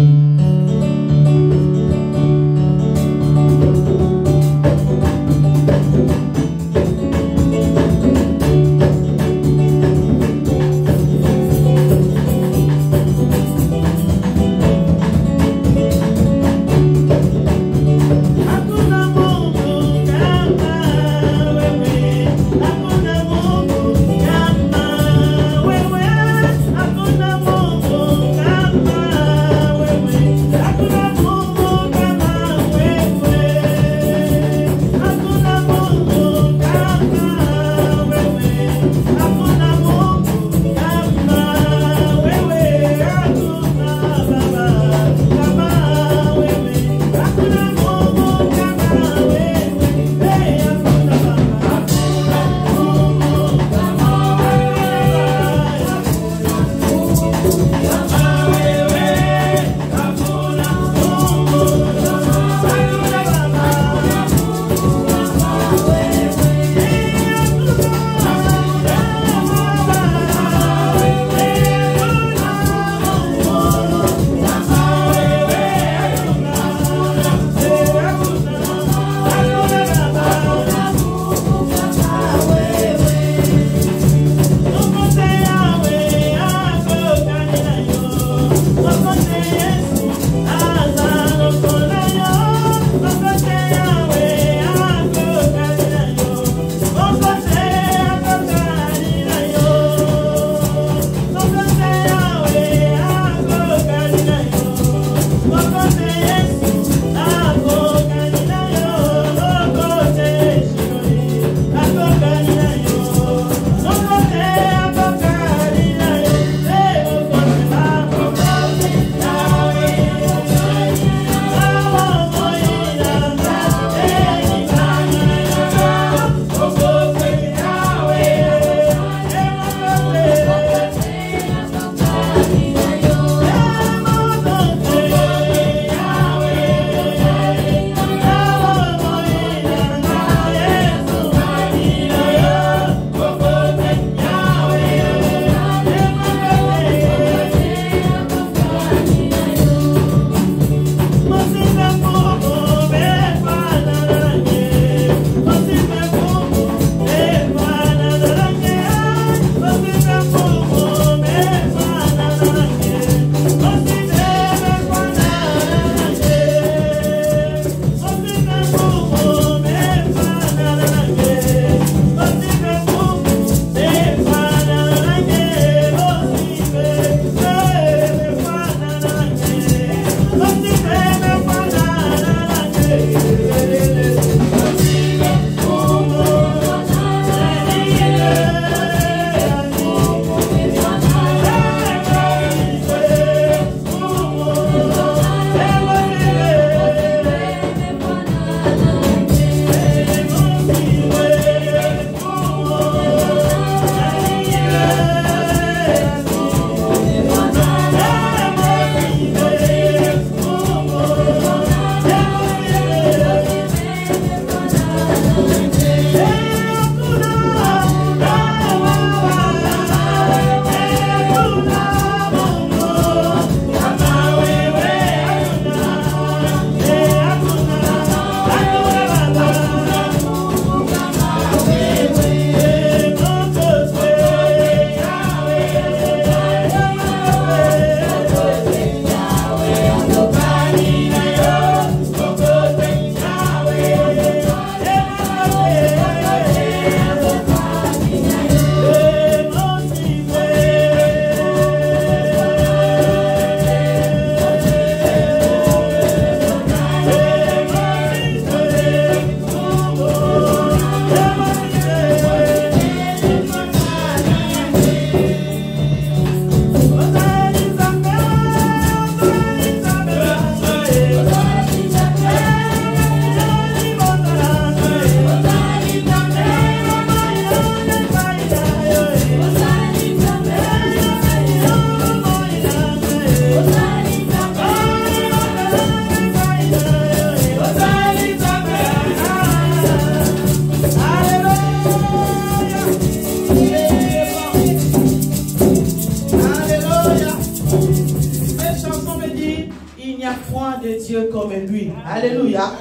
cette chanson me dit, il n'y a point de Dieu comme lui. Alléluia.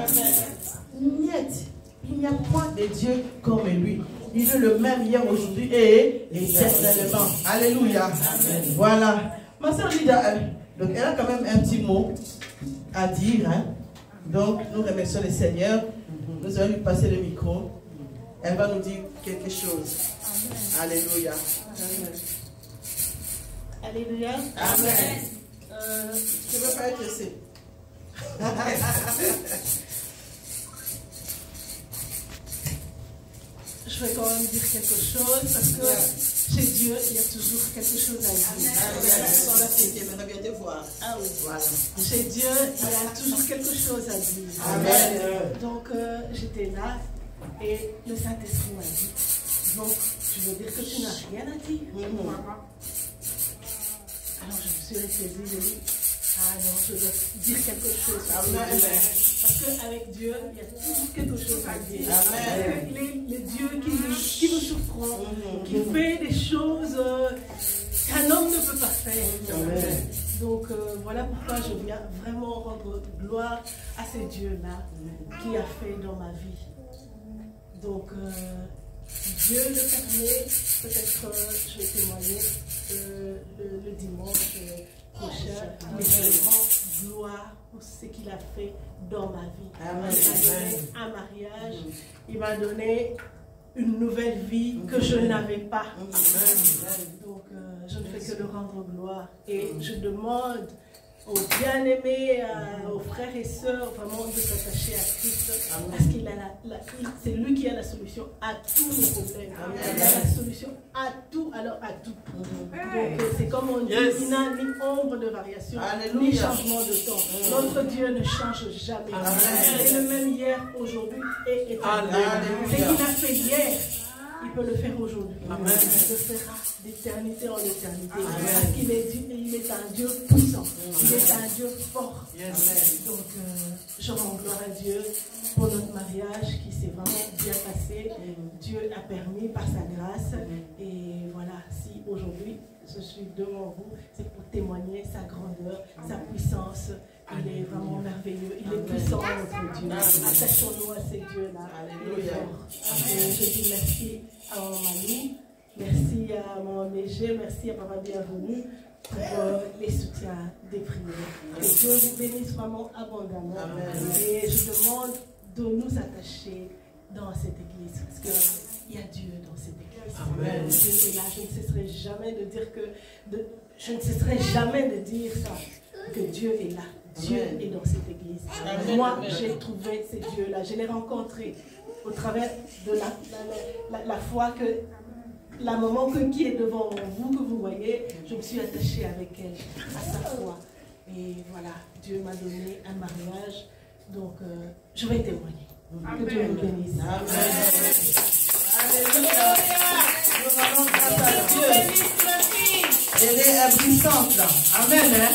Niet. Il n'y a point de Dieu comme lui. Il est le même hier, aujourd'hui et éternellement. Alléluia. Amen. Voilà. Ma soeur Lida, donc elle a quand même un petit mot à dire. Hein. Donc nous remercions le Seigneur. Nous allons lui passer le micro. Elle va nous dire quelque chose. Amen. Alléluia. Amen. Alléluia. Amen. Je ne veux pas être ici. Je vais quand même dire quelque chose parce que chez Dieu, il y a toujours quelque chose à dire. Ah oui. Voilà. Chez Dieu, il y a toujours quelque chose à dire. Amen. Donc, j'étais là et le Saint-Esprit m'a dit, donc, tu veux dire que tu n'as rien à dire? Alors, je me suis ressaisie, j'ai dit, ah non, je dois dire quelque chose. Amen. Parce qu'avec Dieu, il y a toujours quelque chose à dire. Amen. Il est le Dieu qui nous surprend, qui fait des choses qu'un homme ne peut pas faire. Amen. Donc voilà pourquoi je viens vraiment rendre gloire à ce Dieu-là qui a fait dans ma vie. Donc Dieu le permet, peut-être je vais témoigner le dimanche prochain, mais je rends gloire pour ce qu'il a fait dans ma vie. Amen. Il m'a donné un mariage, il m'a donné une nouvelle vie que je n'avais pas. Amen. Donc je ne fais que le rendre gloire et je demande aux bien-aimés, aux frères et sœurs, vraiment de s'attacher à Christ, parce qu'il a c'est lui qui a la solution à tous nos problèmes. Il a la solution à tout, alors à tout. Donc c'est comme on dit, il n'a ni ombre de variation, ni changement de temps. Notre Dieu ne change jamais. Il est le même hier, aujourd'hui et éternellement. Ce qu'il a fait hier, il peut le faire aujourd'hui. Il le fera d'éternité en éternité. Parce qu'il est un Dieu puissant. Il est un Dieu fort. Donc, je rends gloire à Dieu pour notre mariage qui s'est vraiment bien passé. Dieu a permis par sa grâce. Et voilà, si aujourd'hui je suis devant vous, c'est pour témoigner sa grandeur, sa puissance. Il est vraiment merveilleux. Il est puissant, notre Dieu. Attachons-nous à ces dieux-là. Il est fort. Je dis merci à mon Manu, merci à mon Mégé, merci à Papa Bienvenue pour les soutiens des prières. Que Dieu vous bénisse vraiment abondamment. Et je demande de nous attacher dans cette église. Parce qu'il y a Dieu dans cette église. Amen. Dieu est là. Je ne cesserai jamais de dire je ne cesserai jamais de dire ça. Que Dieu est là. Dieu est dans cette église. Amen. Moi, j'ai trouvé ce Dieu-là. Je l'ai rencontré au travers de la foi que la maman qui est devant vous, que vous voyez, je me suis attachée avec elle à sa foi. Et voilà, Dieu m'a donné un mariage. Donc, je vais témoigner. Amen. Que Dieu nous bénisse. Amen. Alléluia. Nous allons grâce à Dieu. Elle est puissante là. Amen. Hein?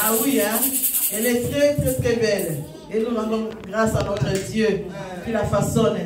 Ah oui, hein? Elle est très, très, très belle. Et nous rendons grâce à notre Dieu qui la façonne.